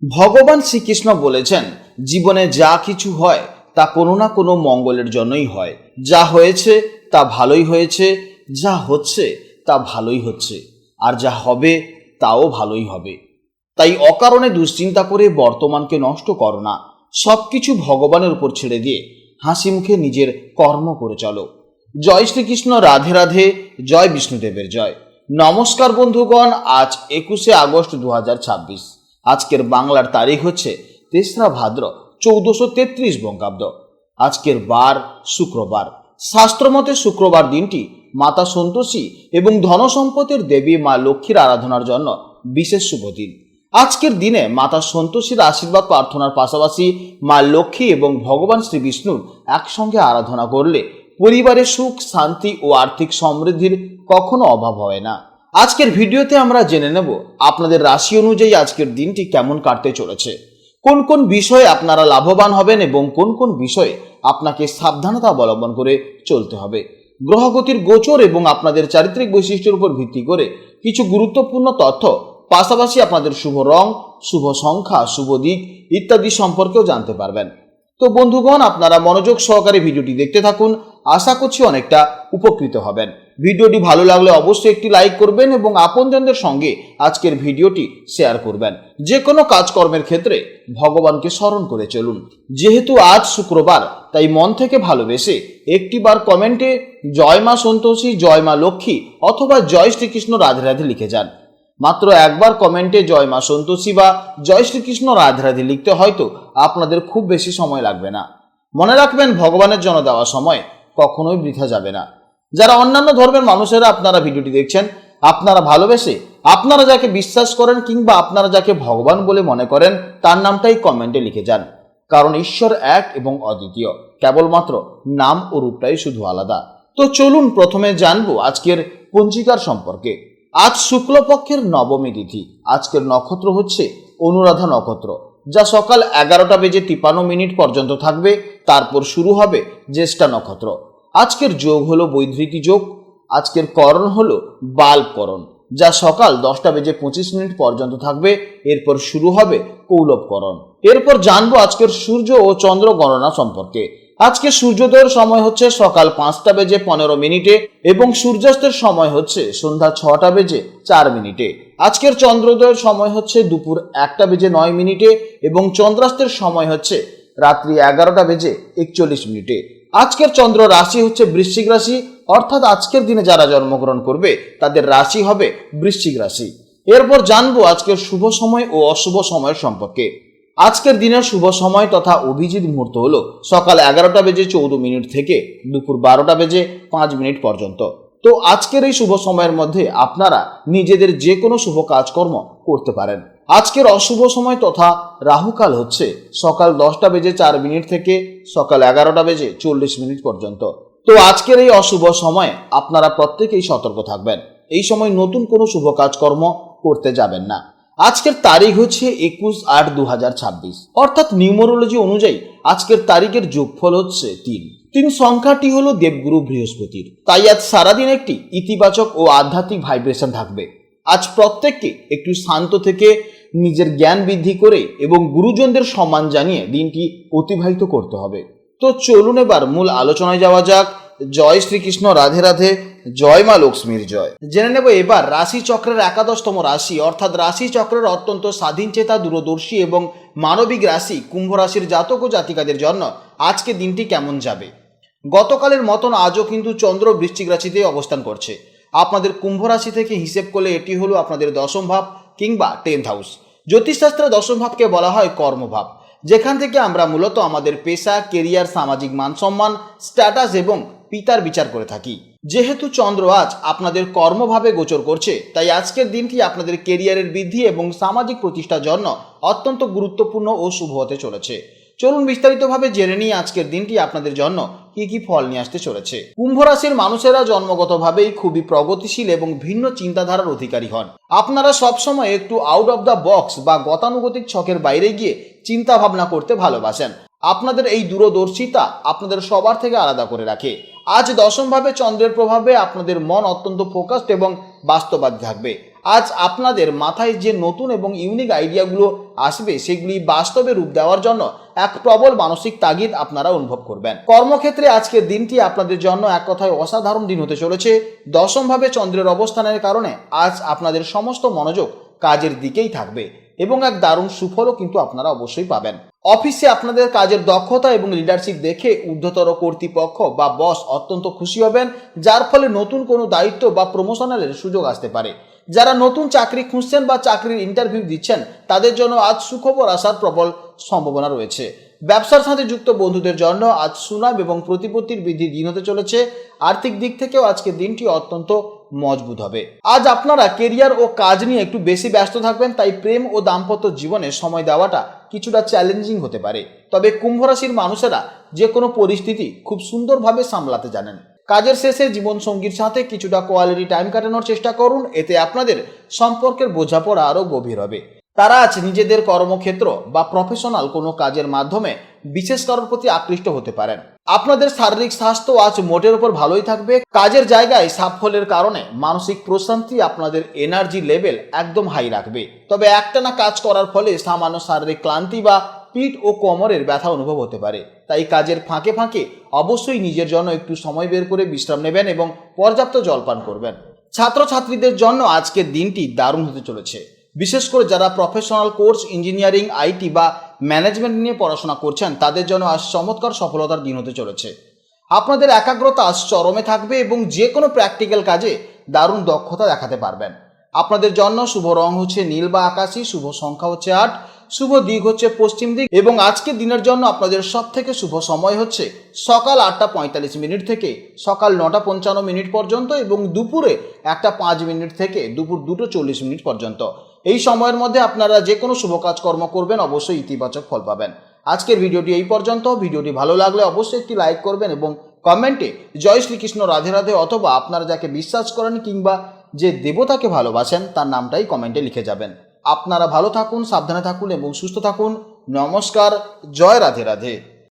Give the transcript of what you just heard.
ভগবান শ্রীকৃষ্ণ বলেছেন, জীবনে যা কিছু হয় তা কোনো না কোনো মঙ্গলের জন্যই হয়। যা হয়েছে তা ভালোই হয়েছে, যা হচ্ছে তা ভালোই হচ্ছে, আর যা হবে তাও ভালোই হবে। তাই অকারণে দুশ্চিন্তা করে বর্তমানকে নষ্ট করো না। সব কিছু ভগবানের উপর ছেড়ে দিয়ে হাসি মুখে নিজের কর্ম করে চলো। জয় শ্রীকৃষ্ণ, রাধে রাধে, জয় বিষ্ণুদেবের জয়। নমস্কার বন্ধুগণ, আজ 21শে আগস্ট 2026। আজকের বাংলার তারিখ হচ্ছে 3রা ভাদ্র 1433 বঙ্গাব্দ। আজকের বার শুক্রবার। শাস্ত্রমতে শুক্রবার দিনটি মাতা সন্তোষী এবং ধনসম্পদের দেবী মা লক্ষ্মীর আরাধনার জন্য বিশেষ শুভ দিন। আজকের দিনে মাতা সন্তোষীর আশীর্বাদ প্রার্থনার পাশাপাশি মা লক্ষ্মী এবং ভগবান শ্রী বিষ্ণুর একসঙ্গে আরাধনা করলে পরিবারে সুখ, শান্তি ও আর্থিক সমৃদ্ধির কখনো অভাব হয় না। আজকের ভিডিওতে আমরা জেনে নেব আপনাদের রাশি অনুযায়ী আজকের দিনটি কেমন কাটতে চলেছে, কোন কোন বিষয়ে আপনারা লাভবান হবেন এবং কোন কোন বিষয়ে আপনাকে সাবধানতা অবলম্বন করে চলতে হবে। গ্রহগতির গোচর এবং আপনাদের চারিত্রিক বৈশিষ্ট্যের উপর ভিত্তি করে কিছু গুরুত্বপূর্ণ তথ্য, পাশাপাশি আপনাদের শুভ রং, শুভ সংখ্যা, শুভ দিক ইত্যাদি সম্পর্কেও জানতে পারবেন। তো বন্ধুগণ, আপনারা মনোযোগ সহকারে ভিডিওটি দেখতে থাকুন। আশা করছি অনেকটা উপকৃত হবেন। ভিডিওটি ভালো লাগলে অবশ্যই একটি লাইক করবেন এবং আপনজনদের সঙ্গে আজকের ভিডিওটি শেয়ার করবেন। যে কোনো কাজকর্মের ক্ষেত্রে ভগবানকে স্মরণ করে চলুন। যেহেতু আজ শুক্রবার, তাই মন থেকে ভালোবেসে একটিবার কমেন্টে জয় মা সন্তোষী, জয় মা লক্ষ্মী অথবা জয় শ্রীকৃষ্ণ রাধে রাধে লিখে যান। মাত্র একবার কমেন্টে জয় মা সন্তোষী বা জয় শ্রীকৃষ্ণ রাধে রাধে লিখতে হয়তো আপনাদের খুব বেশি সময় লাগবে না। মনে রাখবেন, ভগবানের জন্য দেওয়া সময় কখনোই বৃথা যাবে না। যারা অন্যান্য ধর্মের মানুষেরা আপনারা ভিডিওটি দেখছেন, আপনারা ভালোবেসে আপনারা যাকে বিশ্বাস করেন কিংবা আপনারা যাকে ভগবান বলে মনে করেন তার নামটাই কমেন্টে লিখে যান। কারণ ঈশ্বর এক এবং অদ্বিতীয়, কেবলমাত্র নাম ও রূপটাই শুধু আলাদা। তো চলুন প্রথমে জানবো আজকের পঞ্জিকার সম্পর্কে। আজ শুক্লপক্ষের নবমী তিথি। আজকের নক্ষত্র হচ্ছে অনুরাধা নক্ষত্র, যা সকাল 11:53 পর্যন্ত থাকবে। তারপর শুরু হবে জ্যেষ্ঠা নক্ষত্র। আজকের যোগ হলো বৈধৃতি যোগ। আজকের করণ হলো বাল্বকরণ, যা সকাল 10:25 পর্যন্ত থাকবে। এরপর শুরু হবে কৌলবকরণ। এরপর জানবো আজকের সূর্য ও চন্দ্র গণনা সম্পর্কে। আজকে সূর্যোদয়ের সময় হচ্ছে সকাল 5:15 এবং সূর্যাস্তের সময় হচ্ছে সন্ধ্যা 6:04। আজকের চন্দ্রোদয়ের সময় হচ্ছে দুপুর 1:09 এবং চন্দ্রাস্তের সময় হচ্ছে রাত্রি 11:41। আজকের চন্দ্র রাশি হচ্ছে বৃশ্চিক রাশি, অর্থাৎ আজকের দিনে যারা জন্মগ্রহণ করবে তাদের রাশি হবে বৃশ্চিক রাশি। এরপর জানবো আজকের শুভ সময় ও অশুভ সময়ের সম্পর্কে। আজকের দিনের শুভ সময় তথা অভিজিৎ মুহূর্ত হলো সকাল 11:14 থেকে দুপুর 12:05 পর্যন্ত। তো আজকের এই শুভ সময়ের মধ্যে আপনারা নিজেদের যে কোনো শুভ কাজকর্ম করতে পারেন। আজকের অশুভ সময় তথা রাহুকাল হচ্ছে সকাল 10:04 থেকে সকাল 11:40 পর্যন্ত। তো আজকের এই অশুভ সময় আপনারা প্রত্যেকেই সতর্ক থাকবেন। এই সময় নতুন কোনো শুভ কাজকর্ম করতে যাবেন না। আজকের তারিখ হচ্ছে 21/8/2026, অর্থাৎ নিউমারোলজি অনুযায়ী আজকের তারিখের যোগফল হচ্ছে 3। 3 সংখ্যাটি হলো দেবগুরু বৃহস্পতির। তাই আজ সারাদিন একটি ইতিবাচক ও আধ্যাত্মিক ভাইব্রেশন থাকবে। আজ প্রত্যেককে একটু শান্ত থেকে নিজের জ্ঞান বৃদ্ধি করে এবং গুরুজনদের সম্মান জানিয়ে দিনটি অতিবাহিত করতে হবে। তো চলুন এবার মূল আলোচনায় যাওয়া যাক। জয় শ্রীকৃষ্ণ, রাধে রাধে, জয় মা লক্ষ্মীর জয়। জেনে নেব এবার রাশি চক্রের 11তম রাশি, অর্থাৎ রাশি চক্রের অত্যন্ত স্বাধীন চেতা, দূরদর্শী এবং মানবিক রাশি কুম্ভ রাশির জাতক ও জাতিকাদের জন্য আজকে দিনটি কেমন যাবে। গতকালের মতন আজও কিন্তু চন্দ্র বৃশ্চিক রাশিতে অবস্থান করছে। আপনাদের কুম্ভ রাশি থেকে হিসেব করলে এটি হলো আপনাদের 10ম ভাব কিংবা 10th হাউস। জ্যোতিষশাস্ত্রে 10ম ভাবকে বলা হয় কর্মভাব, যেখান থেকে আমরা মূলত আমাদের পেশা, কেরিয়ার, সামাজিক মান সম্মান, স্ট্যাটাস এবং পিতার বিচার করে থাকি। যেহেতু চন্দ্র আজ আপনাদের কর্মভাবে গোচর করছে, তাই আজকের দিনটি আপনাদের কেরিয়ারের বৃদ্ধি এবং সামাজিক প্রতিষ্ঠার জন্য অত্যন্ত গুরুত্বপূর্ণ ও শুভ হতে চলেছে। চলুন বিস্তারিতভাবে জেনে নিই আজকের দিনটি আপনাদের জন্য কি কি ফল নিয়ে আসতে চলেছে। কুম্ভ রাশির মানুষেরা জন্মগতভাবেই খুবই প্রগতিশীল এবং ভিন্ন চিন্তাধারার অধিকারী হন। আপনারা সবসময় একটু আউট অফ দ্য বক্স বা গতানুগতিক ছকের বাইরে গিয়ে চিন্তা ভাবনা করতে ভালোবাসেন। আপনাদের এই দূরদর্শিতা আপনাদের সবার থেকে আলাদা করে রাখে। আজ 10ম ভাবে চন্দ্রের প্রভাবে আপনাদের মন অত্যন্ত ফোকাসড এবং বাস্তববাদী থাকবে। আজ আপনাদের মাথায় যে নতুন এবং ইউনিক আইডিয়াগুলো আসবে সেগুলি বাস্তবে রূপ দেওয়ার জন্য এক প্রবল মানসিক তাগিদ আপনারা অনুভব করবেন। কর্মক্ষেত্রে আজকের দিনটি আপনাদের জন্য এক কথায় অসাধারণ দিন হতে চলেছে। দশমভাবে চন্দ্রের অবস্থানের কারণে আজ আপনাদের সমস্ত মনোযোগ কাজের দিকেই থাকবে এবং এক দারুণ সুফলও কিন্তু আপনারা অবশ্যই পাবেন। অফিসে আপনাদের কাজের দক্ষতা এবং লিডারশিপ দেখে ঊর্ধ্বতর কর্তৃপক্ষ বা বস অত্যন্ত খুশি হবেন, যার ফলে নতুন কোনো দায়িত্ব বা প্রমোশনালের সুযোগ আসতে পারে। যারা নতুন চাকরি খুঁজছেন বা চাকরির ইন্টারভিউ দিচ্ছেন তাদের জন্য আজ সুখবর আসার প্রবল সম্ভাবনা রয়েছে। ব্যবসার সাথে যুক্ত বন্ধুদের জন্য আজ সুনাম এবং প্রতিপত্তির বৃদ্ধির দিন হতে চলেছে। আর্থিক দিক থেকেও আজকের দিনটি অত্যন্ত মজবুত হবে। আজ আপনারা কেরিয়ার ও কাজ নিয়ে একটু বেশি ব্যস্ত থাকবেন, তাই প্রেম ও দাম্পত্য জীবনে সময় দেওয়াটা কিছুটা চ্যালেঞ্জিং হতে পারে। তবে কুম্ভ রাশির মানুষেরা যে কোনো পরিস্থিতি খুব সুন্দরভাবে সামলাতে জানেন। কাজের শেষে জীবনসঙ্গীর সাথে কিছুটা কোয়ালিটি টাইম কাটানোর চেষ্টা করুন, এতে আপনাদের সম্পর্কের বোঝাপড়া আরও গভীর হবে। তারা আজ নিজেদের কর্মক্ষেত্র বা প্রফেশনাল কোনো কাজের মাধ্যমে বিশেষ কারোর প্রতি আকৃষ্ট হতে পারেন। আপনাদের শারীরিক স্বাস্থ্য আজ মোটের উপর ভালোই থাকবে। কাজের জায়গায় সাফল্যের কারণে মানসিক প্রশান্তি আপনাদের এনার্জি লেভেল একদম হাই রাখবে। তবে একটানা কাজ করার ফলে সামান্য শারীরিক ক্লান্তি বা পিঠ ও কোমরের ব্যথা অনুভব হতে পারে। তাই কাজের ফাঁকে ফাঁকে অবশ্যই নিজের জন্য একটু সময় বের করে বিশ্রাম নেবেন এবং পর্যাপ্ত জলপান করবেন। ছাত্রছাত্রীদের জন্য আজকের দিনটি দারুণ হতে চলেছে। বিশেষ করে যারা প্রফেশনাল কোর্স, ইঞ্জিনিয়ারিং, আইটি বা ম্যানেজমেন্ট নিয়ে পড়াশোনা করছেন তাদের জন্য আজ চমৎকার সফলতার দিন হতে চলেছে। আপনাদের একাগ্রতা আজ চরমে থাকবে এবং যে কোনো প্র্যাকটিক্যাল কাজে দারুণ দক্ষতা দেখাতে পারবেন। আপনাদের জন্য শুভ রং হচ্ছে নীল বা আকাশী, শুভ সংখ্যা হচ্ছে 8, শুভ দিক হচ্ছে পশ্চিম দিক এবং আজকের দিনের জন্য আপনাদের সব থেকে শুভ সময় হচ্ছে সকাল 8:45 থেকে সকাল 9:55 পর্যন্ত এবং দুপুরে 1:05 থেকে দুপুর 2:40 পর্যন্ত। এই সময়ের মধ্যে আপনারা যে কোনো শুভ কাজকর্ম করবেন, অবশ্যই ইতিবাচক ফল পাবেন। আজকের ভিডিওটি এই পর্যন্ত। ভিডিওটি ভালো লাগলে অবশ্যই একটি লাইক করবেন এবং কমেন্টে জয় শ্রীকৃষ্ণ, রাধে রাধে অথবা আপনারা যাকে বিশ্বাস করেন কিংবা যে দেবতাকে ভালোবাসেন তার নামটাই কমেন্টে লিখে যাবেন। আপনারা ভালো থাকুন, সাবধানে থাকুন এবং সুস্থ থাকুন। নমস্কার, জয় রাধে রাধে।